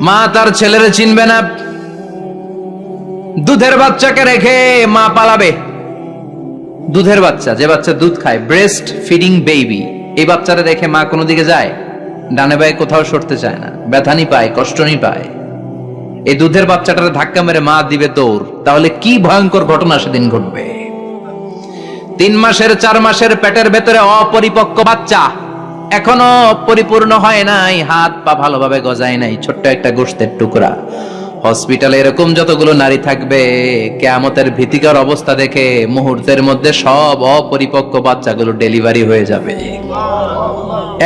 মা তার ছেলেরে চিনবে না, দুধের বাচ্চাকে রেখে মা পালাবে। দুধের বাচ্চা, যে বাচ্চা দুধ খায়, ব্রেস্ট ফিডিং বেবি, এই বাচ্চারা রেখে মা কোনো দিকে যায়? ডানে বায়ে কোথাও সরতে চায় না, ব্যথানি পায়, কষ্টনি পায়। এই দুধের বাচ্চাটার ধাক্কা মেরে মা দিবে দৌড়। তাহলে কি ভয়ঙ্কর ঘটনা সেদিন ঘটবে। 3 মাসের 4 মাসের পেটের ভেতরে অপরিপক্ক বাচ্চা, এখনো পরিপূর্ণ হয় নাই, হাত পা ভালোভাবে গজায় নাই, ছোট্ট একটা গোশতের টুকরা। হসপিটালে এরকম যতগুলো নারী থাকবে, কিয়ামতের ভীতিকর অবস্থা দেখে মুহূর্তের মধ্যে সব অপরিপক্ক বাচ্চাগুলো ডেলিভারি হয়ে যাবে।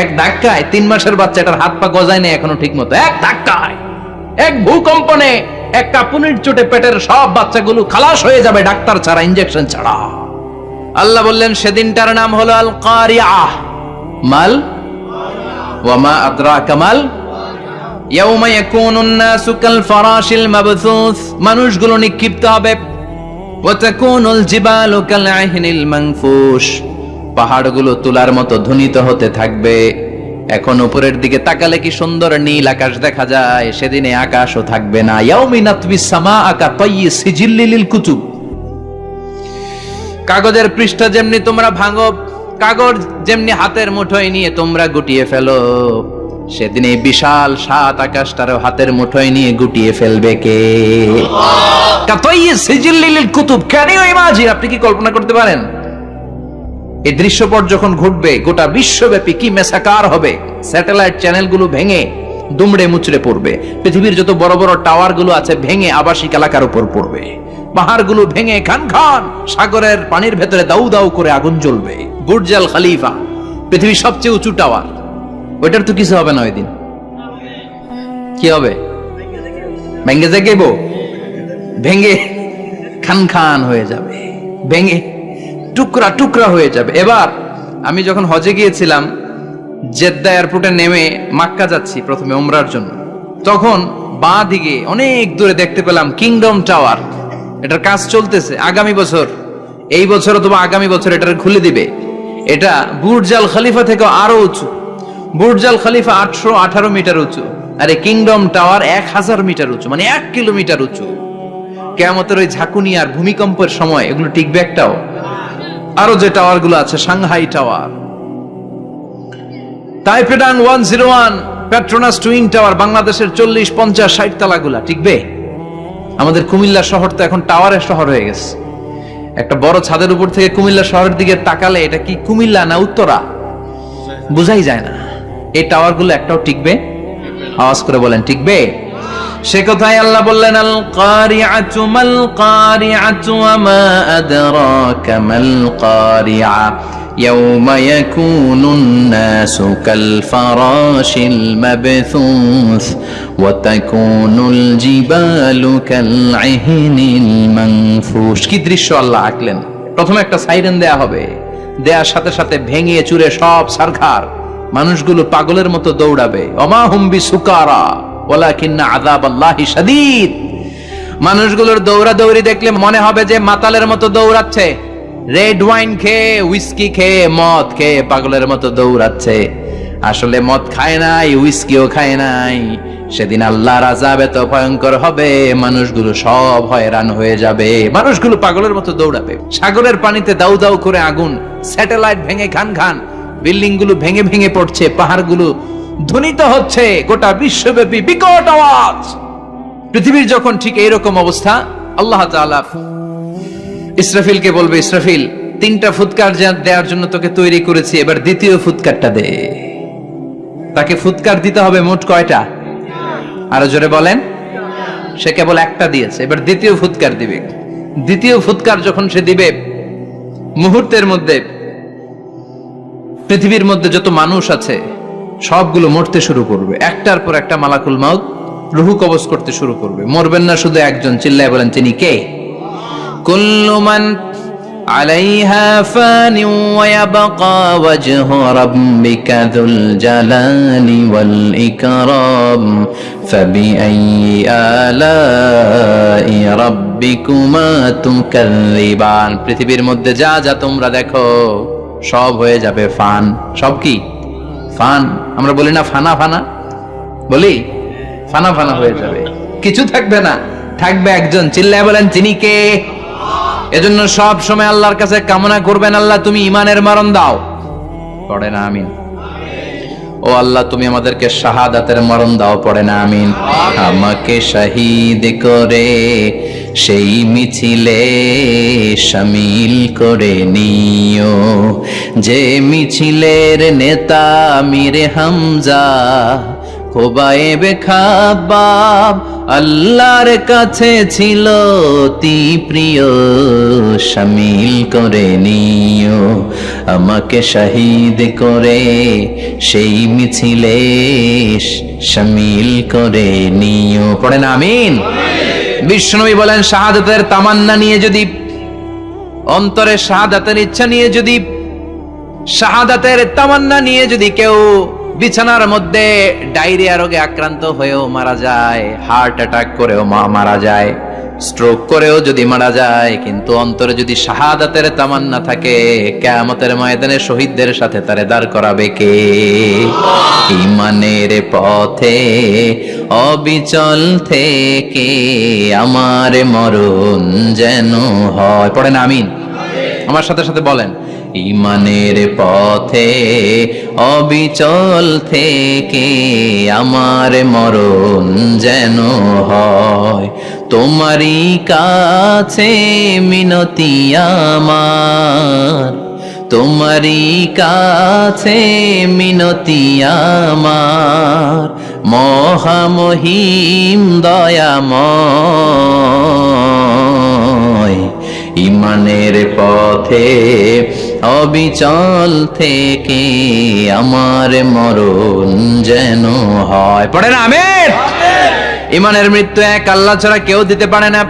এক ধাক্কায় 3 মাসের বাচ্চাটার হাত পা গজায় নাই এখনো ঠিক মতো, এক ধাক্কায়, এক ভূকম্পনে, এক কাঁপুনির চোটে পেটের সব বাচ্চাগুলো খালাস হয়ে যাবে, ডাক্তার ছাড়া, ইনজেকশন ছাড়া। আল্লাহ বললেন সেদিনটার নাম হলো আল কারিআহ। মাল ওয়া মা আদরাকা মাল ইয়াউমা ইয়াকুনুন নাসু কাল ফারাশিল মাবথুস, মানুষগুলো নিক্ষিপ্ত হবে। ওয়া তাকুনুল জিবালু কাল আহিনিল মানফুশ, পাহাড়গুলো তুলার মতো ধ্বনিত হতে থাকবে। এখন উপরের দিকে তাকালে কি সুন্দর নীল আকাশ দেখা যায়, সেদিনে আকাশও থাকবে না। ইয়াউমিন নাতবিস সামাআ কাতায়্যি সিজিল্লি লিল কুতুব, কাগজের পৃষ্ঠা যেমনি তোমরা ভাঙো, কাগজ যেমনি হাতের মুঠোয় নিয়ে তোমরা গুটিয়ে ফেলো, সেদিন এই বিশাল 7 আকাশটারও হাতের মুঠোয় নিয়ে গুটিয়ে ফেলবে কে? কাতায়্যি সিজিল্লি লিল কুতুব। Can you imagine? আপনি কি কল্পনা করতে পারেন এই দৃশ্যপট যখন ঘটবে গোটা বিশ্বব্যাপী কি মেসাকার হবে? স্যাটেলাইট চ্যানেলগুলো ভেঙে দুমড়ে মুচড়ে পড়বে, পৃথিবীর যত বড় বড় টাওয়ার গুলো আছে ভেঙে আবাসিক এলাকার উপর পড়বে, পাহাড়গুলো ভেঙে খান খান, সাগরের পানির ভেতরে দাউ দাউ করে আগুন জ্বলবে। বুর্জ আল খলিফা, পৃথিবীর সবচেয়ে উঁচু টাওয়ার, ওইটার তো কিছু হবে না। ওই দিন কি হবে? ভেঙে যাইবো, ভেঙে খান খান হয়ে যাবে, ভেঙে টুকরা টুকরা হয়ে যাবে। এবার আমি যখন হজে গিয়েছিলাম, জেদ্দা এয়ারপোর্টে নেমে মক্কা যাচ্ছি প্রথমে উমরার জন্য, তখন বাঁ দিকে অনেক দূরে দেখতে পেলাম কিংডম টাওয়ার। এটার কাজ চলতেছে, আগামী বছর, এই বছর অথবা আগামী বছর এটার খুলে দিবে। এটা বুর্জ আল খলিফা থেকে আরো উঁচু। বুর্জ আল খলিফা 818 মিটার উঁচু, আর এই কিংডম টাওয়ার 1000 মিটার উঁচু, মানে 1 কিলোমিটার উঁচু। কিয়ামতের ওই ঝাঁকুনি আর ভূমিকম্পের সময় এগুলো টিকবে একটাও? আরো যে টাওয়ার গুলো আছে, সাংহাই টাওয়ার, তাইপেডাং 101, পেট্রোনাস টুইন টাওয়ার, বাংলাদেশের 40, 50, 60 তালাগুলা টিকবে? আমাদের কুমিল্লা শহর তো এখন টাওয়ারের শহর হয়ে গেছে। একটা বড় ছাদের উপর থেকে কুমিল্লা শহরের দিকে তাকালে এটা কি কুমিল্লা না উত্তরা বুঝাই যায় না। এই টাওয়ার গুলো একটাও টিকবে? আওয়াজ করে বলেন টিকবে? সে কথাই আল্লাহ বললেন আল কারিআতু মাল কারিআতু ওয়া মা আদরাকা মাল কারিআ ইয়াউমা ইয়াকুনুন নাসু কাল ফারাশিল মাবথুস ওয়া তাকুনুল জিবালু কাল আহিনিল মানফুশ। কি দৃশ্য আল্লাহ আঁকলেন! প্রথমে একটা সাইরেন দেয়া হবে, দেয়ার সাথে সাথে ভেঙে চুরে সব সারখার, মানুষগুলো পাগলের মতো দৌড়াবে। ওমা হুম বিসুকারা ওয়ালাকিন্না আযাবাল্লাহি শাদীদ। মানুষগুলোর দৌড়াদৌড়ি দেখলে মনে হবে যে মাতালের মতো দৌড়াচ্ছে, রেড ওয়াইন খেয়ে, উইস্কি খেয়ে, মদ খেয়ে পাগলের মতো দৌড়াচ্ছে। আসলে মদ খায় নাই, উইস্কিও খায় নাই। সেদিন আল্লাহর আযাব এত ভয়ঙ্কর হবে, মানুষগুলো সব হয়রান হয়ে যাবে, মানুষগুলো পাগলের মতো দৌড়াবে। সাগরের পানিতে দাউ দাউ করে আগুন, স্যাটেলাইট ভেঙে খান খান, বিল্ডিং গুলো ভেঙে ভেঙে পড়ছে, পাহাড়গুলো ধ্বনিত হচ্ছে, গোটা বিশ্বব্যাপী বিকট আওয়াজ। পৃথিবীর যখন ঠিক এইরকম অবস্থা, আল্লাহ তাআলা ইসরাফিলকে বলবে, ইসরাফিল 3টা ফুৎকার দেওয়ার জন্য তোকে তৈরি করেছি, এবার দ্বিতীয় ফুৎকারটা দে। তাকে ফুৎকার দিতে হবে মোট কয়টা? আরো জোরে বলেন। সে কেবল একটা দিয়েছে, এবার দ্বিতীয় ফুৎকার দিবে। দ্বিতীয় ফুৎকার যখন সে দিবে, মুহূর্তের মধ্যে পৃথিবীর মধ্যে যত মানুষ আছে সবগুলো মরতে শুরু করবে। একটার পর একটা মালাকুল মাউত রুহু কবজ করতে শুরু করবে। মরবেন না শুধু একজন, চিল্লায় বলেন তিনি কে? কুল্লু মান আলাইহা ফানি ওয়া ইয়াবকা ওয়াজহু রাব্বিকা যুল জালালি ওয়াল ইকরাম ফাবিআইয়ি আলাই রাব্বিকুমা তুকাযযিবান। পৃথিবীর মধ্যে যা যা তোমরা দেখো সব হয়ে যাবে ফান। সব কি ফান? আমরা বলি না ফানা ফানা, বলি ফানা ফানা হয়ে যাবে, কিছু থাকবে না, থাকবে একজন। চিল্লায় বলেন তিনি কে? এজন্য সব সময় আল্লাহর কাছে কামনা করবেন, আল্লাহ তুমি ঈমানের মরণ দাও। পড়ে না আমিন? ও আল্লাহ তুমি আমাদেরকে শাহাদাতের মরণ দাও। পড়ে না আমিন? আমাকে শহীদ করে সেই মিছিলে শামিল করে নিও, যে মিছিলের নেতা মীর হামজা খোবায়েবে খাব্বাব আল্লাহর কাছে ছিল অতি প্রিয়, শামিল করে নিও আমাকে শহীদ করে সেই মিছিলে শামিল করে নিও। পড়েন আমিন। বিশ্বনবী বলেন শাহাদাতের তামান্না নিয়ে যদি, অন্তরে শাহাদাতের ইচ্ছা নিয়ে যদি, শাহাদাতের তামান্না নিয়ে যদি কেউ বিছানার মধ্যে ডায়রিয়া রোগে আক্রান্ত হয়েও মারা যায়, হার্ট অ্যাটাক করেও মারা যায়, স্ট্রোক করেও যদি মারা যায়, কিন্তু অন্তরে যদি শাহাদাতের তামান্না থাকে, কিয়ামতের ময়দানে শহীদদের সাথে তারে দাঁড় করাবে কে? ঈমানের পথে অবিচল থেকে আমার মরণ যেন হয়। পড়েন আমিন। আমার সাথে সাথে বলেন, ঈমানের পথে অবিচল থেকে আমার মরণ যেন হয়, তোমারই কাছে মিনতি আমার, তোমারই কাছে মিনতি আমার, মহামহিম দয়াময়। ঈমানের পথে অবিচল থেকে আমার মরণ যেন হয়। পড়েন আমিন। ঈমানের মৃত্যু এক, আল্লাহ ছাড়া কেউ দিতে পারে না।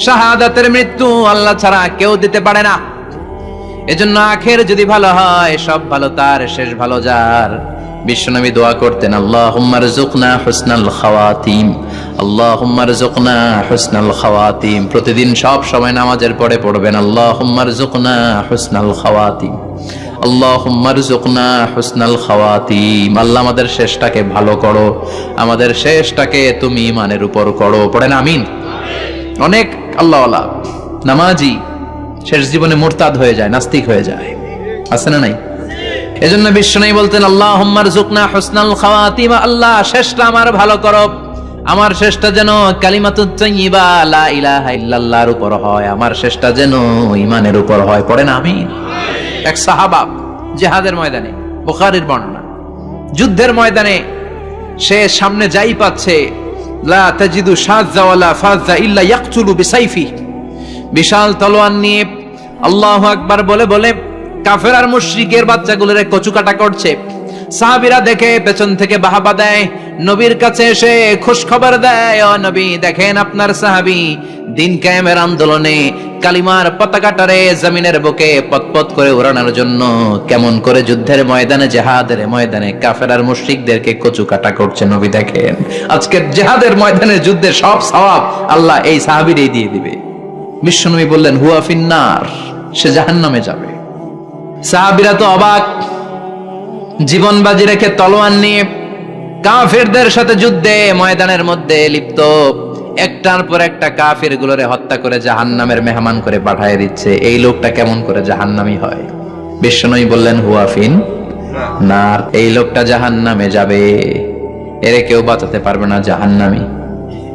শাহাদাতের মৃত্যু আল্লাহ ছাড়া কেউ দিতে পারে না। এজন্য আখের যদি ভালো হয়, সব ভালো তার, শেষ ভালো যার। বিশ্বনবী দোয়া করতেন, আল্লাহুম্মা রযুকনা হুসনাল খাওয়াতিম, আল্লাহুম্মা রযুকনা হুসনাল খাওয়াতিম। প্রতিদিন সব সময় নামাজের পরে পড়বেন, আল্লাহুম্মা রযুকনা হুসনাল খাওয়াতিম, আল্লাহুম্মা রযুকনা হুসনাল খাওয়াতিম। আল্লাহ আমাদের শেষটাকে ভালো করো, আমাদের শেষটাকে তুমি ঈমানের উপর করো। পড়েন আমিন। অনেক আল্লাহওয়ালা নামাজি শেষ জীবনে মুরতাদ হয়ে যায়, নাস্তিক হয়ে যায়, আছে না নাই? এজন্য বিশ্বনবী বলতেন, আল্লাহুম্মা রযুকনা হুসনাল খাওয়াতিম, আল্লাহ শেষটা আমার ভালো করো, আমার শেষটা যেন কালিমাতুত তাইয়্যিবা লা ইলাহা ইল্লাল্লাহর উপর হয়, আমার শেষটা যেন ঈমানের উপর হয়। পড়েন আমিন। এক সাহাবা জিহাদের ময়দানে, বুখারীর বর্ণনা, যুদ্ধের ময়দানে সে সামনে যাই পাচ্ছে, লা তাজিদু শাযযা ওয়ালা ফাযযা ইল্লা ইয়াকতুলু বিসাইফি, বিশাল তলোয়ার নিয়ে আল্লাহু আকবার বলে বলে কাফের আর মুশরিকের বাচ্চাগুলোরে কচুকাটা করছে। সাহাবীরা দেখে পেছন থেকে বাহাবা দেয়, নবীর কাছে এসে খুশ খবর দেয়, ও নবী দেখেন আপনার সাহাবী দিন কায়েমের আন্দোলনে কালিমার পতাকাটারে জমিনের বুকে পতপত করে উড়ানোর জন্য কেমন করে যুদ্ধের ময়দানে, জিহাদের ময়দানে কাফের আর মুশরিকদেরকে কচুকাটা করছে। নবী দেখেন আজকের জিহাদের ময়দানে যুদ্ধের সব সওয়াব আল্লাহ এই সাহাবীরই দিয়ে দিবে। বিশ্বনবী বললেন, হুয়া ফিন্নার, সে জাহান্নামে যাবে। সাহাবীরা তো অবাক, জীবন বাজি রেখে তলোয়ার নিয়ে কাফেরদের সাথে যুদ্ধে ময়দানের মধ্যে লিপ্ত, একটার পর একটা কাফের গুলোরে হত্যা করে জাহান্নামের মেহমান করে পাঠিয়ে দিচ্ছে। এই লোকটা কেমন করে জাহান্নামী হয়? বিশ্বনবী বললেন, হুয়া ফিন নার, এই লোকটা জাহান্নামে যাবে, এরে কেউ বাঁচাতে পারবে না, জাহান্নামী।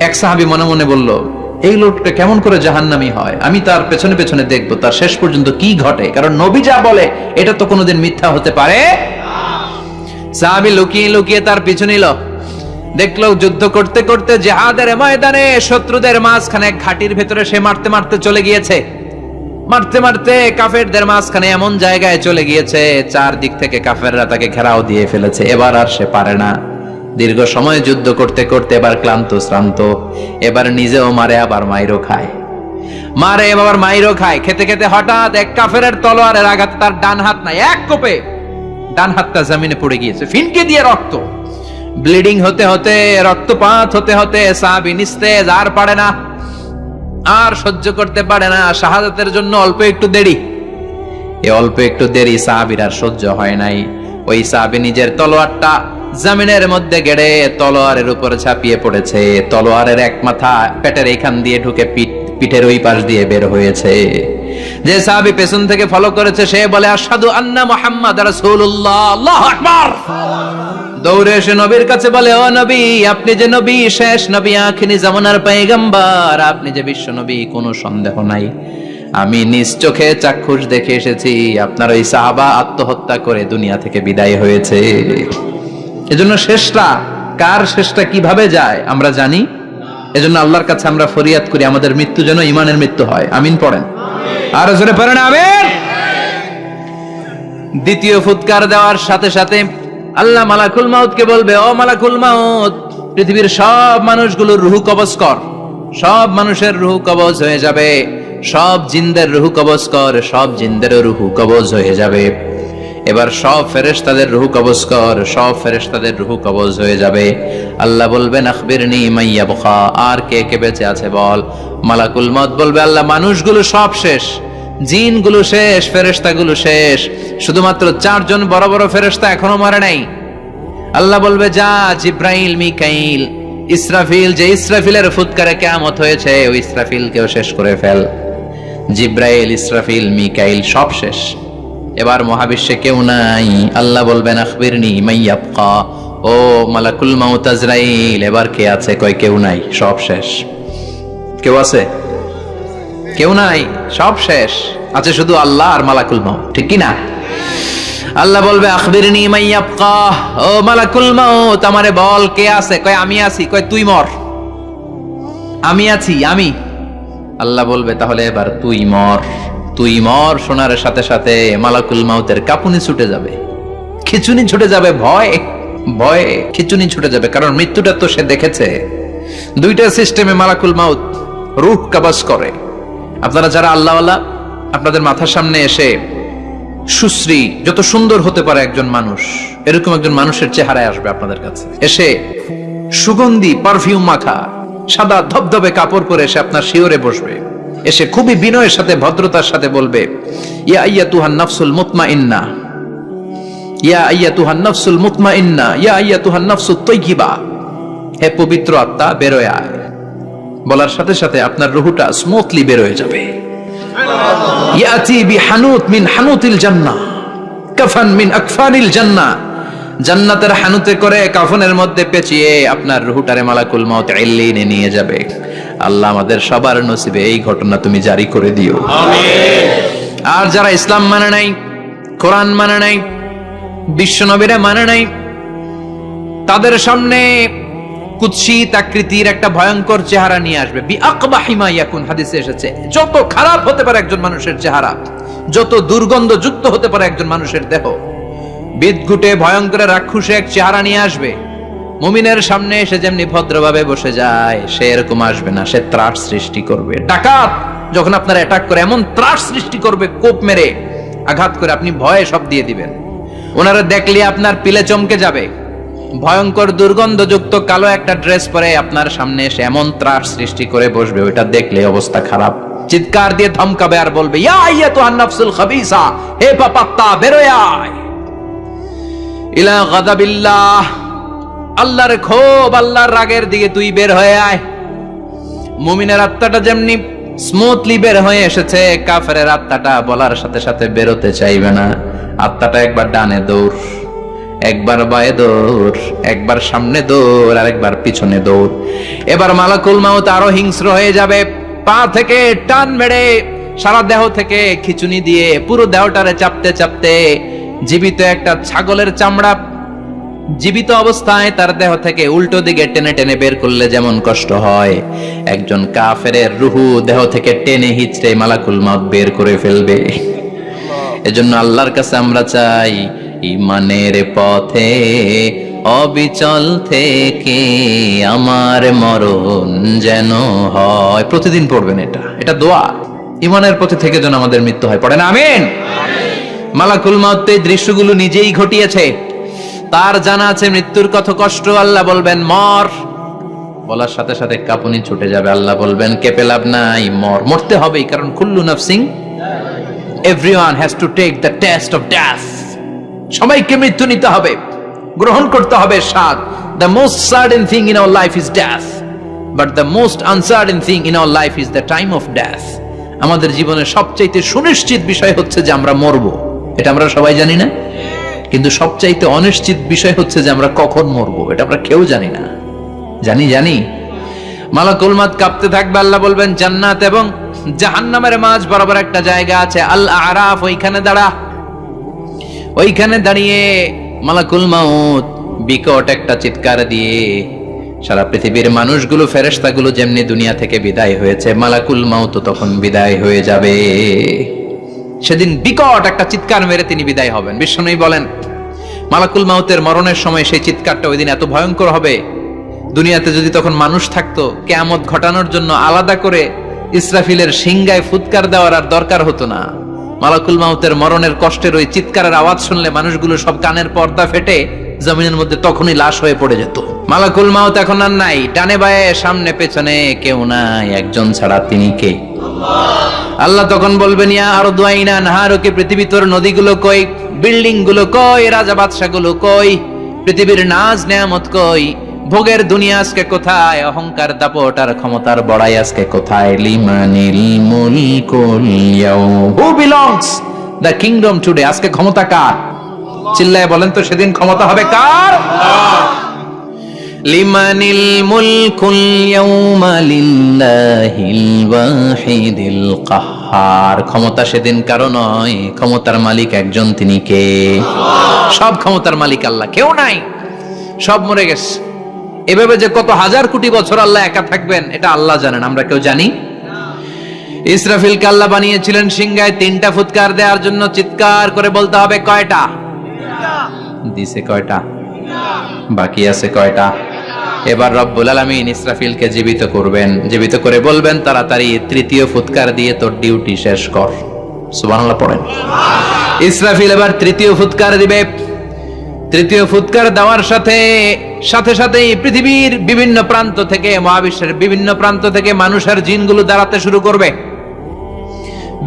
এক সাহাবী মনে মনে বলল, এই লোকটা কেমন করে জাহান্নামী হয়, আমি তার পেছনে পেছনে দেখবো তার শেষ পর্যন্ত কি ঘটে, কারণ নবী যা বলে এটা তো কোনোদিন মিথ্যা হতে পারে। সাহাবী লুকিয়ে লুকিয়ে তার পিছু নিল, দেখলো যুদ্ধ করতে করতে জিহাদের ময়দানে শত্রুদের মাঝখানে ঘাটির ভেতরে সে মারতে মারতে চলে গিয়েছে, মারতে মারতে কাফেরদের মাঝখানে এমন জায়গায় চলে গিয়েছে চারদিক থেকে কাফেররা তাকে ঘেরাও দিয়ে ফেলেছে। এবার আর সে পারে না, দীর্ঘ সময় যুদ্ধ করতে করতে এবার ক্লান্ত শ্রান্ত, এবার নিজেও মারে আবার মাইরও খায়, মারে আবার মাইরও খায়। খেতে খেতে হঠাৎ এক কাফেরের তলোয়ারের আঘাত তার ডান হাত নাই, এক কোপে ডান হাতটা জমিনে পড়ে গিয়েছে, ফিনকে দিয়ে রক্ত, ব্লিডিং হতে হতে, রক্তপাত হতে হতে সাহাবী নিস্তেজ, আর পারে না, আর সহ্য করতে পারে না। শাহাদাতের জন্য অল্প একটু দেরি, এই অল্প একটু দেরি সাহাবীর আর সহ্য হয় নাই। ওই সাহাবী নিজের তলোয়ারটা জমিনের মধ্যে গেড়ে তলোয়ারের উপর ঝাঁপিয়ে পড়েছে। তলোয়ারের এক মাথা পেটের এইখান দিয়ে ঢুকে পিঠের ওই পাশ দিয়ে বের হয়েছে। যে সাহাবী পেছন থেকে ফলো করেছে সে বলে আশহাদু আন্না মুহাম্মাদ রাসূলুল্লাহ, আল্লাহু আকবার। দৌড়ে এসে নবীর কাছে বলে, ও নবী, আপনি যে নবী, শেষ নবী, আখিরি জামানার পয়গম্বর, আপনি যে বিশ্ব নবী, কোনো সন্দেহ নাই। আমি নিজ চোখে চাক্ষুষ দেখে এসেছি আপনার ওই সাহাবা আত্মহত্যা করে দুনিয়া থেকে বিদায় হয়েছে। এজন্য শেষটা কার, শেষটা কিভাবে যায় আমরা জানি। এজন্য আল্লাহর কাছে আমরা ফরিয়াদ করি আমাদের মৃত্যু যেন ঈমানের মৃত্যু হয়। আমিন পড়েন, আর জোরে পড়েন আমিন। দ্বিতীয় ফুৎকার দেওয়ার সাথে সাথে আল্লাহ মালাকুল মাউতকে বলবে, ও মালাকুল মাউত, পৃথিবীর সব মানুষগুলোর রূহ কবজ কর। সব মানুষের রূহ কবজ হয়ে যাবে। সব জিনদের রূহ কবজ কর। সব জিনদেরও রূহ কবজ হয়ে যাবে। এবার সব ফেরেশতাদের রূহ কবজ কর। সব ফেরেশতাদের রূহ কবজ হয়ে যাবে। আল্লাহ বলবেন আখবিরনি মান ইয়াবকা, আর কে কে বেঁচে আছে বল। মালাকুল মউত বলবে, আল্লাহ মানুষগুলো সব শেষ, জিনগুলো শেষ, ফেরেশতাগুলো শেষ, শুধুমাত্র 4 জন বড় বড় ফেরেশতা এখনো মরে নাই। আল্লাহ বলবে, যা জিব্রাইল, মিকাইল, ইসরাফিল, যে ইসরাফিলের ফুৎকারে কিয়ামত হয়েছে ওই ইসরাফিলকেও শেষ করে ফেল। জিব্রাইল, ইসরাফিল, মিকাইল সব শেষ। এবার মহাবিশ্বে কেউ নাই। আল্লাহ বলবেন আখবিরনি মান ইয়াবকা, ও মালাকুল মাউত আজরাইল, এবার কে আছে? কয় কেউ নাই, সব শেষ। কেউ আছে? কেউ নাই, সব শেষ। আছে শুধু আল্লাহ আর মালাকুল মাউত, ঠিক কি না? আল্লাহ বলবে আখবিরনি মান ইয়াবকা, ও মালাকুল মাউত আমারে বল কে আছে? কয় আমি আছি। কয় তুই মর। আমি আছি, আমি। আল্লাহ বলবে তাহলে এবার তুই মর। তুই মর শোনার সাথে সাথে মালাকুল মাউতের কাঁপুনি ছুটে যাবে, খিচুনি ছুটে যাবে, ভয়ে খিচুনি ছুটে যাবে, কারণ মৃত্যুটা তো সে দেখেছে। দুইটা সিস্টেমে মালাকুল মাউত রূহ কবজ করে। আপনারা যারা আল্লাহওয়ালা, আপনাদের মাথার সামনে এসে সুশ্রী, যত সুন্দর হতে পারে একজন মানুষ, এরকম একজন মানুষের চেহারায় আসবে আপনাদের কাছে। এসে সুগন্ধি পারফিউম মাখা সাদা ধবধবে কাপড় পরে এসে আপনার শিওরে বসবে। এসে খুবই বিনয়ের সাথে, ভদ্রতার সাথে বলবে, ইয়া আইয়াতুহান নাফসুল মুতমাইন্না, ইয়া আইয়াতুহান নাফসুল মুতমাইন্না, ইয়া আইয়াতুহান নাফসুত তাইয়্যিবা, হে পবিত্র আত্মা বের হয়ে আয়। বলার সাথে সাথে আপনার রূহটা স্মুথলি বের হয়ে যাবে। ইয়াতি বিহানুত মিন হানুতিল জান্নাহ, কাফান মিন আকফানিল জান্নাহ, জান্নাতের হানুতে করে কাফনের মধ্যে পেঁচিয়ে আপনার রূহটারে মালাকুল মাউত ইল্লিনে নিয়ে যাবে। আল্লাহ আমাদের সবার নসিবে এই ঘটনা তুমি জারি করে দিও, আমিন। আর যারা ইসলাম মানে নাই, কোরআন মানে নাই, বিশ্ব নবীরা মানে নাই, তাদের সামনে কুৎসিত আকৃতির একটা ভয়ঙ্কর চেহারা নিয়ে আসবে। বিআকবাহি মা ইয়াকুন, হাদিসে এসেছে, যত খারাপ হতে পারে একজন মানুষের চেহারা, যত দুর্গন্ধযুক্ত হতে পারে একজন মানুষের দেহ, বিদঘুটে ভয়ঙ্কর রাক্ষসে এক চেহারা নিয়ে আসবে। মুমিনের সামনে এসে যেমনি ভদ্রভাবে বসে যায়, সে এরকম আসবে না। সে ত্রাস সৃষ্টি করবে। ডাকাত যখন আপনার অ্যাটাক করে এমন ত্রাস সৃষ্টি করবে, কোপ মেরে আঘাত করে আপনি ভয়ে সব দিয়ে দিবেন। ওনারা দেখলে আপনার পিলে চমকে যাবে। ভয়ঙ্কর দুর্গন্ধযুক্ত কালো একটা ড্রেস পরে আপনার সামনে এসে এমন ত্রাস সৃষ্টি করে বসবে, ওইটা দেখলে অবস্থা খারাপ। চিৎকার দিয়ে ধমকাবে আর বলবে, ইয়া আইয়াতুহান নাফসুল খাবিসা, হে পাপাত্তা বের হয়ে আয় ইলা গাদাবিল্লাহ, আল্লাহর ক্ষোভ, আল্লাহর রাগের দিকে তুই বের হয়ে আয়। মুমিনের আত্মাটা যেমনি স্মুথলি বের হয়ে এসেছে, কাফেরের আত্মাটা বলার সাথে সাথে বেরোতে চাইবে না। আত্মাটা একবার ডানে দৌড়, একবার বায়ে দৌড়, একবার সামনে দৌড়, আর একবার পিছনে দৌড়। এবার মালাকুল মাউত আরো হিংস্র হয়ে যাবে। পা থেকে টান মেরে সারা দেহ থেকে খিচুনি দিয়ে পুরো দেহটারে চাপতে চাপতে জীবিত একটা ছাগলের চামড়া জীবিত অবস্থায় তার দেহ থেকে উল্টো দিকে টেনে টেনে বের করলে যেমন কষ্ট হয়, একজন কাফেরের রুহু দেহ থেকে টেনে হিচড়ে মালাকুল মাউত বের করে ফেলবে। এজন্য আল্লাহর কাছে আমরা চাই, ঈমানের পথে অবিচল থেকে আমার মরণ যেন হয়। প্রতিদিন পড়বেন এটা দোয়া। ঈমানের পথে থেকে যেন আমাদের মৃত্যু হয়। পড়েন আমিন। মালাকুল মাউত এই দৃশ্যগুলো নিজেই ঘটিয়েছে, তার জানা আছে মৃত্যুর কত কষ্ট। আল্লাহ বলবেন মর, বলার সাথে সাথে কাঁপুনি ছুটে যাবে। আল্লাহ বলবেন কেঁপে লাভ নাই, মর, মরতে হবেই, কারণ কুল্লু নাফসিন, everyone has to take the test of death. সবাইকে মৃত্যু নিতে হবে। গ্রহণ করতে হবে স্বাদ। The most certain thing in our life is death, but the most uncertain thing in our life is the time of death. আমাদের জীবনের সবচাইতে সুনিশ্চিত বিষয় হচ্ছে যে আমরা মরবো, এটা আমরা সবাই জানি না? কিন্তু সবচাইতে অনিশ্চিত বিষয় হচ্ছে যে আমরা কখন মরবো, এটা আমরা কেউ জানি না। জানি মালাকুল মউত কাঁপতে থাকবে, আল্লাহ বলবেন জান্নাত এবং জাহান্নামের মাঝ বরাবর একটা জায়গা আছে, আল আরাফ, ওইখানে দাঁড়া। ওইখানে দাঁড়িয়ে মালাকুল মউত বিকট একটা চিৎকার দিয়ে সারা পৃথিবীর মানুষগুলো, ফেরেশতাগুলো যেমনি দুনিয়া থেকে বিদায় হয়েছে, মালাকুল মউত তখন বিদায় হয়ে যাবে। সেদিন বিকট একটা চিৎকার মেরে তিনি বিদায় হবেন। বিশ্বনবী বলেন মালাকুল মউতের মরণের সময় সেই চিৎকারটা ওই দিন এত ভয়ঙ্কর হবে, দুনিয়াতে যদি তখন মানুষ থাকতো, কিয়ামত ঘটানোর জন্য আলাদা করে ইসরাফিলের সিংগায় ফুৎকার দেওয়ার আর দরকার হতো না। মালাকুল মউতের মরণের কষ্টের ওই চিৎকারের আওয়াজ শুনলে মানুষগুলো সব কানের পর্দা ফেটে জমিনের মধ্যে তখনই লাশ হয়ে পড়ে যেত। মালাকুল মউত এখন আর নাই, ডানে বায়ে সামনে পেছনে কেউ নাই, একজন ছাড়া, তিনি কে? আল্লাহ তখন বলবেন ইয়া আরদু আইনা নাহারুকি, পৃথিবী তোর নদীগুলো কই, বিল্ডিং গুলো কই, রাজা বাদশা গুলো কই, পৃথিবীর নাজ নেয়ামত কই, ভোগের দুনিয়া আজকে কোথায়, অহংকার দাপট আর ক্ষমতার বড়াই আজকে কোথায়? লিমানিল মুলকুল ইয়াউম, who belongs the kingdom today, আজকে ক্ষমতা কার? চিল্লায় বলেন তো, সেদিন ক্ষমতা হবে কার? লিমানিল মুলকুল ইয়াউমা লিল্লাহিল ওয়াহিদিল কাহ্হার, ক্ষমতা সেদিন কারো নয়, ক্ষমতার মালিক একজন, তিনি কে? সব ক্ষমতার মালিক আল্লাহ, কেউ নাই, সব মরে গেছে। এভাবে যে কত হাজার কোটি বছর আল্লাহ একা থাকবেন এটা আল্লাহ জানেন, আমরা কেউ জানি? ইসরাফিলকে আল্লাহ বানিয়েছিলেন সিংহায় 3টা ফুৎকার দেওয়ার জন্য, চিৎকার করে বলতে হবে কয়টা? দিছে কয়টা? বাকি আছে কয়টা? এবার রব্বুল আলামিন ইসরাফিলকে জীবিত করবেন, জীবিত করে বলবেন তাড়াতাড়ি 3য় ফুৎকার দিয়ে তোর ডিউটি শেষ কর। সুবহানাল্লাহ পড়েন। ইসরাফিল এবার 3য় ফুৎকার দিবে। 3য় ফুৎকার দেওয়ার সাথে সাথেই পৃথিবীর বিভিন্ন প্রান্ত থেকে, মহাবিশ্বের বিভিন্ন প্রান্ত থেকে মানুষের জিনগুলো দাঁড়াতে শুরু করবে।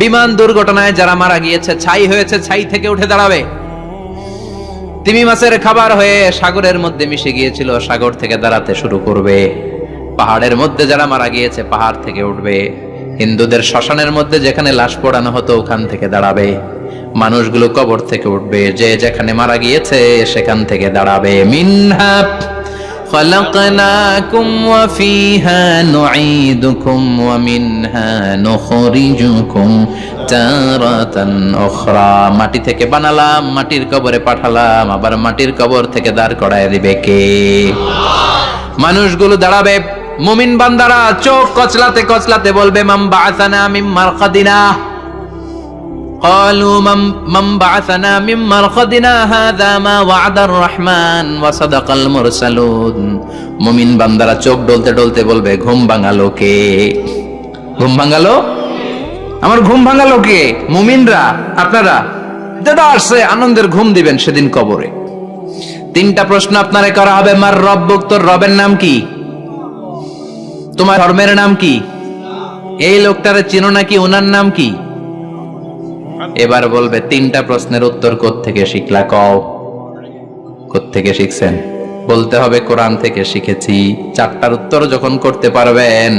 বিমান দুর্ঘটনায় যারা মারা গিয়েছে, ছাই হয়েছে, ছাই থেকে উঠে দাঁড়াবে। তিমি মাছের খাবার হয়ে সাগরের মধ্যে মিশে গিয়েছিল, সাগর থেকে দাঁড়াতে শুরু করবে। পাহাড়ের মধ্যে যারা মারা গিয়েছে, পাহাড় থেকে উঠবে। হিন্দুদের শ্মশানের মধ্যে যেখানে লাশ পোড়ানো হতো, ওখান থেকে দাঁড়াবে। মানুষগুলো কবর থেকে উঠবে, যে যেখানে মারা গিয়েছে সেখান থেকে দাঁড়াবে। মিনহা খালাকনাকুম ওয়া ফিহা নুঈদুকুম ওয়া মিনহা নুখরিজুকুম তারাতান উখরা, মাটি থেকে বানালাম, মাটির কবরে পাঠালাম, আবার মাটির কবর থেকে দাঁড় করায় দিবে কে? মানুষগুলো দাঁড়াবে। মুমিন বান্দারা চোখ কচলাতে কচলাতে বলবে মান বাআসানা মিন মারকাদিনা, قالوا من بعثنا من مرقدنا هذا ما وعد الرحمن وصدق المرسلون। মুমিন বান্দারা চোখ ডলতে ডলতে বলবে ঘুম ভাঙালো কে? ঘুম ভাঙালো? আমার ঘুম ভাঙালো কে? মুমিনরা, আপনারা দাদা আসছে, আনন্দের ঘুম দিবেন সেদিন কবরে। 3টা প্রশ্ন আপনারে করা হবে। মার রব্বুক, তোর রবের নাম কি? তোমার ধর্মের নাম কি? এই লোকটারে চিনো নাকি? ওনার নাম কি? এবার বলবে 3টা প্রশ্নের উত্তর কোত্থেকে শিখলা? কও, কোত্থেকে শিখছেন? বলতে হবে কোরআন থেকে শিখেছি। 4টার উত্তর যখন করতে পারবেন,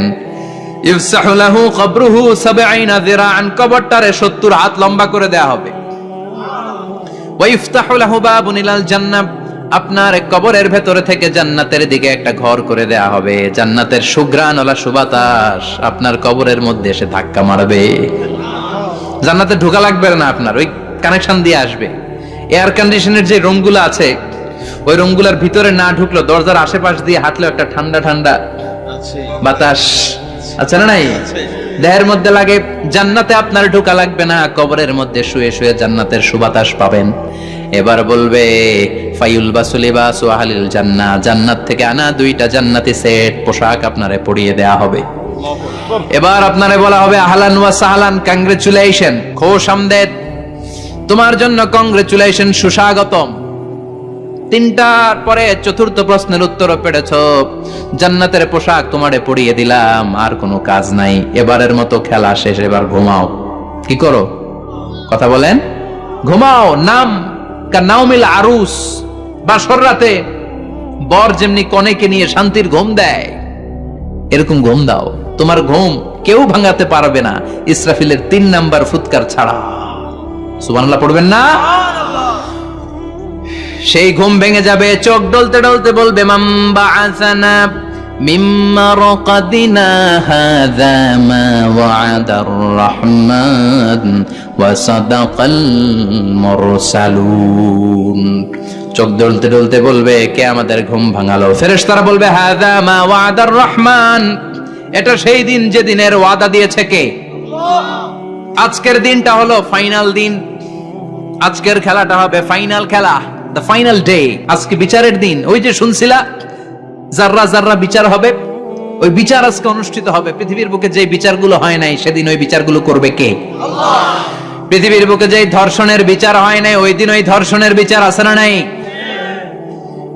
ইফসাহু লাহু কবরুহু 70 যিরাআন, কবরটারে 70 হাত লম্বা করে দেয়া হবে। ওয়া ইফতাহু লাহু বাবুন ইলাল জান্নাহ, আপনার কবরের ভেতরে থেকে জান্নাতের দিকে একটা ঘর করে দেয়া হবে। জান্নাতের সুঘ্রাণওয়ালা সুবাতাস আপনার কবরের মধ্যে এসে ধাক্কা মারবে। জান্নাতে ঢোকা লাগবে না, আপনার ওই কানেকশন দিয়ে আসবে। এয়ার কন্ডিশনের যে রুমগুলো আছে, ওই রুমগুলোর ভিতরে না ঢুকলো, দরজার আশেপাশ দিয়ে হাঁটলো একটা ঠান্ডা ঠান্ডা বাতাস আছে না? নাই, দেহের মধ্যে লাগে। জান্নাতে আপনার ঢোকা লাগবে না, কবরের মধ্যে শুয়ে শুয়ে জান্নাতের সুবাতাস পাবেন। এবার বলবে ফায়ুলবাসু লিবাসু আহলিল জান্নাহ, জান্নাত থেকে আনা 2টা জান্নাতি সেট পোশাক আপনারে পরিয়ে দেয়া হবে। এবার আপনারে বলা হবে আহলান ওয়া সাহলান, কংগ্রেচুলেশন, খোশ আমদেদ, তোমার জন্য কংগ্রেচুলেশন, সুস্বাগতম। 3টার পরে 4র্থ প্রশ্নের উত্তর পেড়েছ, জান্নাতের পোশাক তোমারে পরিয়ে দিলাম, আর কোনো কাজ নাই, এবারের মতো খেলা শেষ, এবার ঘুমাও। কি করো? কথা বলেন, ঘুমাও। নাম কা নাউমিল আরুস, বাসর রাতে বর যেমনি কনেকে নিয়ে শান্তির ঘুম দেয়, এরকম ঘুম দাও। তোমার ঘুম কেউ ভাঙাতে পারবে না ইসরাফিলের 3 নাম্বার ফুৎকার ছাড়া। সুবহানাল্লাহ পড়বেন না? সেই ঘুম ভেঙে যাবে, চোখ ডলতে ডলতে বলবে মান বাআসানা মিন মারকাদিনা হাযা মা ওয়া'দার রাহমান ওয়া সাদাকাল মুরসালুন। চোখ ডলতে ডলতে বলবে কে আমাদের ঘুম ভাঙালো? ফেরেশতারা বলবে হাযা মা ওয়া'দার রহমান, এটা সেই দিন যে দিনের ওয়াদা দিয়েছে কে? আজকের দিনটা হলো ফাইনাল দিন, আজকের খেলাটা হবে ফাইনাল খেলা, দ্য ফাইনাল ডে। আজকে বিচারের দিন। ওই যে শুনছিলা জাররা জাররা বিচার হবে, ওই বিচার আজকে অনুষ্ঠিত হবে। পৃথিবীর বুকে যে বিচারগুলো হয় নাই সেদিন ওই বিচারগুলো করবে কে? আল্লাহ। পৃথিবীর বুকে যে ধর্ষণের বিচার হয় নাই ওই দিন ওই ধর্ষণের বিচার আছে না নাই?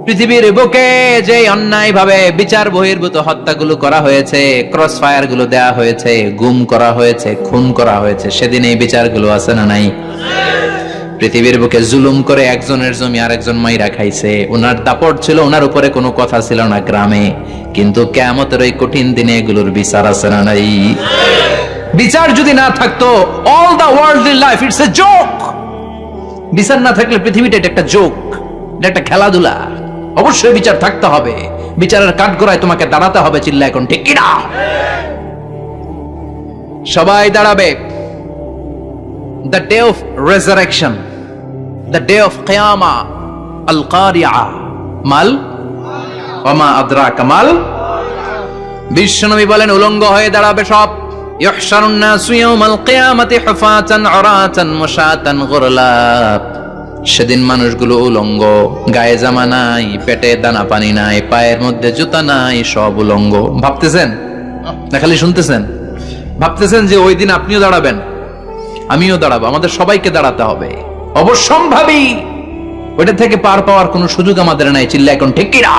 পৃথিবীর বুকে যে অন্যায় ভাবে বিচার বহির্ভূত হত্যাগুলো করা হয়েছে, ক্রস ফায়ার গুলো দেয়া হয়েছে, গুম করা হয়েছে, খুন করা হয়েছে, সেদিন এই বিচারগুলো আছে না নাই? পৃথিবীর বুকে জুলুম করে একজনের জমি আরেকজন মাইরা খাইছে, ওনার দাপট ছিল, ওনার উপরে কোনো কথা ছিল না গ্রামে, কিন্তু কিয়ামতের ওই কঠিন দিনে এগুলোর বিচার আছে না নাই? বিচার যদি না থাকতো, all the worldly life it's a joke. বিচার না থাকলে পৃথিবীটা এটা একটা জোক, এটা একটা খেলাধুলা। অবশ্যই বিচার থাকতে হবে, বিচারের কাঠগড়ায় তোমাকে দাঁড়াতে হবে। চিল্লা এখন ঠিক কিনা? সবাই দাঁড়াবে। The day of resurrection, the day of qiyamah, al-qari'ah, mal wama adraka mal। বিশ্বনবী বলেন উলঙ্গ হয়ে দাঁড়াবে সব। ইহশারুন নাসু ইয়াওমাল কিয়ামাতি হুফাতান উরাতান মুশাতান গুরলা। সেদিন মানুষগুলো উলঙ্গ, গায়ে জামা নাই, পেটে দানা পানি নাই, পায়ের মধ্যে জুতা নাই, সব উলঙ্গ। ভাবতেছেন না খালি শুনতেছেন? ভাবতেছেন যে ওই দিন আপনিও দাঁড়াবেন, আমিও দাঁড়াবো, আমাদের সবাইকে দাঁড়াতে হবে। অবশ্যম্ভাবী, ওইটা থেকে পার পাওয়ার কোনো সুযোগ আমাদের নাই। চিল্লা এখন ঠিক কিনা?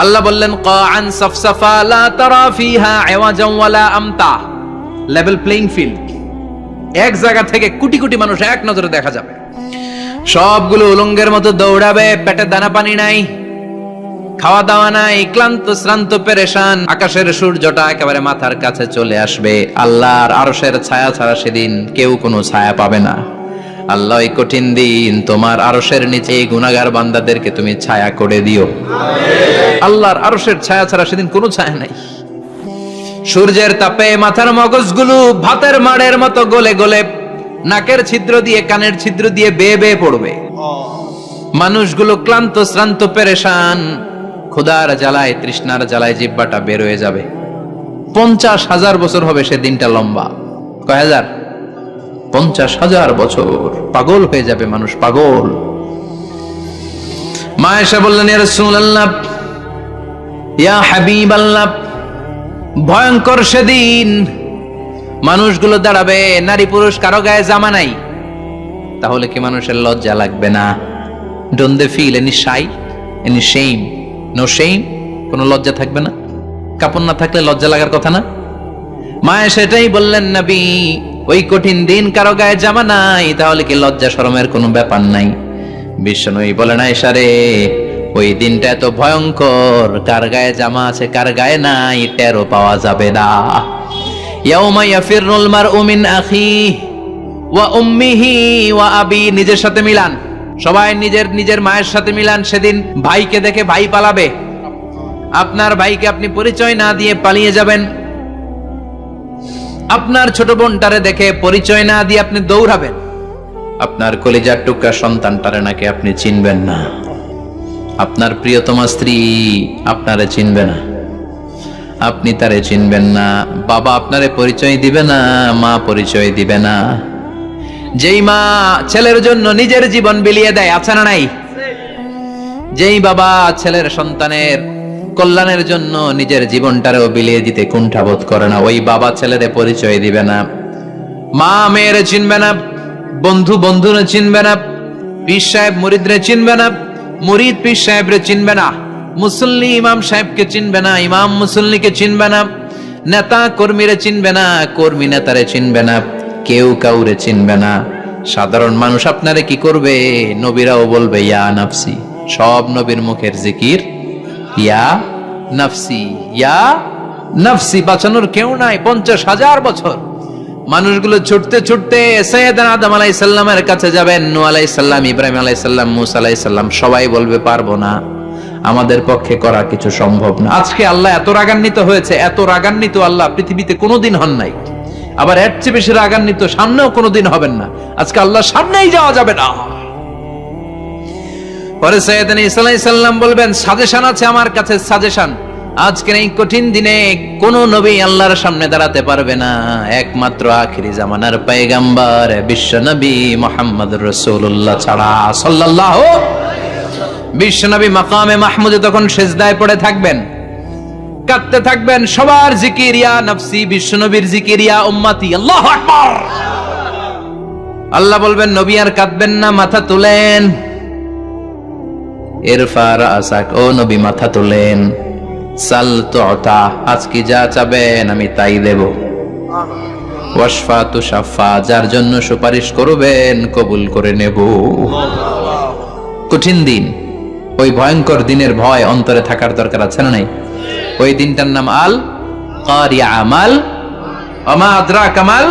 আল্লাহ বললেন কাআন সাফসাফা লা তারা ফিহা আওয়াজান ওয়ালা আমতা। লেভেল প্লেইং ফিল্ড, এক জায়গা থেকে কোটি কোটি মানুষ এক নজরে দেখা যাবে। সবগুলো উলঙ্গের মতো দৌড়াবে, পেটে দানা পানি নাই, খাওয়া দাওয়া নাই, ক্লান্ত শ্রান্ত পেরেশান। আকাশের সূর্যটা একেবারে মাথার কাছে চলে আসবে। আল্লাহর আরশের ছায়া ছাড়া সেদিন কেউ কোনো ছায়া পাবে না। আল্লাহ এই কঠিন দিন তোমার আরশের নিচে গুনাহগার বান্দাদেরকে তুমি ছায়া করে দিও। আল্লাহর আরশের ছায়া ছাড়া সেদিন কোনো ছায়া নাই। সূর্যের তাপে মাথার মগজগুলো ভাতের মাড়ের মতো গলে গলে নাকের ছিদ্র দিয়ে কানের ছিদ্র দিয়ে বেয়ে বেয়ে পড়বে। মানুষগুলো ক্লান্ত শ্রান্ত পেরেশান, ক্ষুধার জ্বালায় তৃষ্ণার জ্বালায় জিহ্বাটা বের হয়ে যাবে। 50,000 বছর হবে সে দিনটা লম্বা। কয় হাজার? 50,000 বছর। পাগল হয়ে যাবে মানুষ, পাগল। মা আয়েশা বললেন ইয়া রাসূলুল্লাহ, ইয়া হাবিবাল্লাহ, ভয়ঙ্কর সেদিন মানুষগুলো দাঁড়াবে, নারী পুরুষ কারো গায়ে জামা নাই। তাহলে কি মানুষের লজ্জা লাগবে না? Don't they feel any shy, any shame? No shame, কোনো লজ্জা থাকবে না? কাপড় না থাকলে লজ্জা লাগার কথা না? মায়ে সেটাই বললেন নবী, ওই কঠিন দিন কারো গায়ে জামা নাই, তাহলে কি লজ্জা শরমের কোনো ব্যাপার নাই? বিশ্বনবী বলেন আয়েশা রে, ওই দিনটা এত ভয়ঙ্কর, কার গায়ে জামা আছে কার গায়ে নাই টেরও পাওয়া যাবে না। ইয়াউমা ইয়াফিরুল মারউ মিন আখিহি ওয়া উম্মিহি ওয়া আবি। নিজের সাথে মিলান, সবাই নিজের নিজের মায়ের সাথে মিলান। সেদিন ভাইকে দেখে ভাই পালাবে। আপনার ভাইকে আপনি পরিচয় না দিয়ে পালিয়ে যাবেন। আপনার ছোট বোনটারে দেখে পরিচয় না দিয়ে আপনি দৌড়াবেন। আপনার কলিজার টুকরা সন্তানটারে নাকি আপনি চিনবেন না। আপনার প্রিয়তমা স্ত্রী আপনারে চিনবে না, আপনি তারে চিনবেন না। বাবা আপনারে পরিচয় দিবে না, মা পরিচয় দিবে না। যেই মা ছেলের জন্য নিজের জীবন বিলিয়ে দেয়, আছে না নাই? যেই বাবা ছেলের সন্তানের কল্যাণের জন্য নিজের জীবনটারেও বিলিয়ে দিতে কুণ্ঠাবোধ করে না, ওই বাবা ছেলেরে পরিচয় দিবে না। মা মেয়েরে চিনবে না, বন্ধু বন্ধুরে চিনবে না, পীর সাহেব মুরিদরে চিনবে না, মুরিদ পীর সাহেবরে চিনবে না, মুসল্লি ইমাম সাহেবকে চিনবে না, ইমাম মুসল্লিকে চিনবে না, নেতা কর্মীরে চিনবে না, কর্মী নেতারে চিনবে না, কেউ কাউরে চিনবে না। সাধারণ মানুষ আপনারে কি করবে? নবীরাও বলবে ইয়া নাফসি। সব নবীর মুখের জিকির ইয়া নাফসি, ইয়া নাফসি। বাঁচানোর কেউ নাই। 50,000 বছর মানুষগুলো ছুটতে ছুটতে সাইয়েদনা আদম আলাইহিস সালামের কাছে যাবেন। নূহ আলাইহিস সালাম, ইব্রাহিম আলাইহিস সালাম, মূসা আলাইহিস সালাম, সবাই বলবে পারবো না, আমাদের পক্ষে করা কিছু সম্ভব না। আজকে আল্লাহ এত রাগান্বিত হয়েছে, এত রাগান্বিত আল্লাহ পৃথিবীতে কোনোদিন হন নাই। আবার এর চেয়ে বেশি রাগান্বিত সামনেও কোনোদিন হবেন না। আজকে আল্লাহর সামনেই যাওয়া যাবে না। পরে সাইয়েদনা ঈসা আলাইহিস সালাম বলবেন, সাজেশন আছে আমার কাছে, সাজেশন। আজকের এই কঠিন দিনে কোন নবী আল্লাহর সামনে দাঁড়াতে পারবে না, একমাত্র আখিরি জামানার পয়গম্বর বিশ্ব নবী মুহাম্মদুর রাসূলুল্লাহ ছাড়া সাল্লাল্লাহু। বিশ্ব নবী মাকামে মাহমুদে তখন সিজদায় পড়ে থাকবেন, কাঁদতে থাকবেন। সবার জিকির ইয়া নাফসি, বিশ্ব নবীর জিকির ইয়া উম্মতি, আল্লাহু আকবার। আল্লাহ বলবেন নবী আর কাঁদবেন না, মাথা তুলেন। ইরফা রাসাক, ও নবী মাথা তুলেন। সাল তুতা, আজকে যা চাবেন আমি তাই দেব। ওয়াশফা তুশাফা, যার জন্য সুপারিশ করবেন কবুল করে নেব। কঠিন দিন, ওই ভয়ঙ্কর দিনের ভয় অন্তরে থাকার দরকার আছে না নাই? ওই দিনটার নাম আল কারিয়া। আমাল ওয়া মা আদরাকা মাল